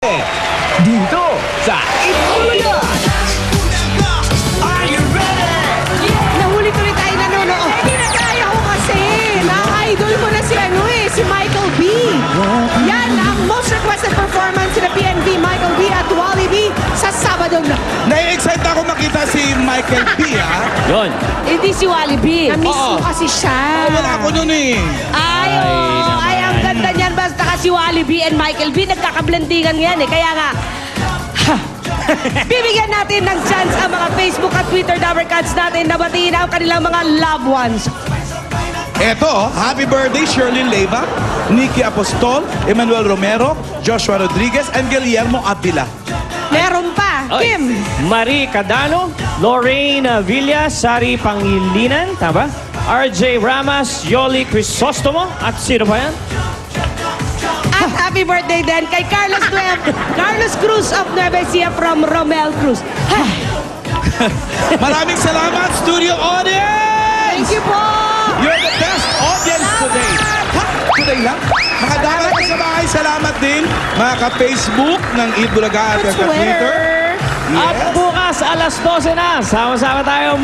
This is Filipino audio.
Dito sa Itbulaga! Are you ready? Nahuli tuloy tayo nanonood. Hindi na kaya ko kasi. Na-idol ko na si Michael B. Yan ang most requested performance ni PNV, Michael B. at Wally B. sa Sabado na. Nai-excite ako makita si Michael B. Yun. Hindi si Wally B. Na-miss Oo. ko kasi siya. Wala ako nun eh. Ay, ang ganda niyan. Basta kasi Wally B and Michael B. Nagkakablendingan yan eh. Kaya nga, bibigyan natin ng chance ang mga Facebook at Twitter Dabarcats natin na batiin ang kanilang mga loved ones. Eto, happy birthday Shirley Leyva, Nikki Apostol, Emmanuel Romero, Joshua Rodriguez, and Guillermo Avila. Meron pa. Ay. Kim. Marie Cadano, Lorraine Villa, Sari Pangilinan, tama? RJ Ramas, Yoli Crisostomo, at sino pa yan? At happy birthday din kay Carlos Cruz of Nueva Ecija from Romel Cruz. Maraming salamat, studio audience! Thank you po. You're the best audience today. Ha? Today lang? Mga dapat sa bahay, salamat din. Mga ka-Facebook ng Itbulaga at ka-Twitter. At bukas, alas 12 na, sama-sama tayo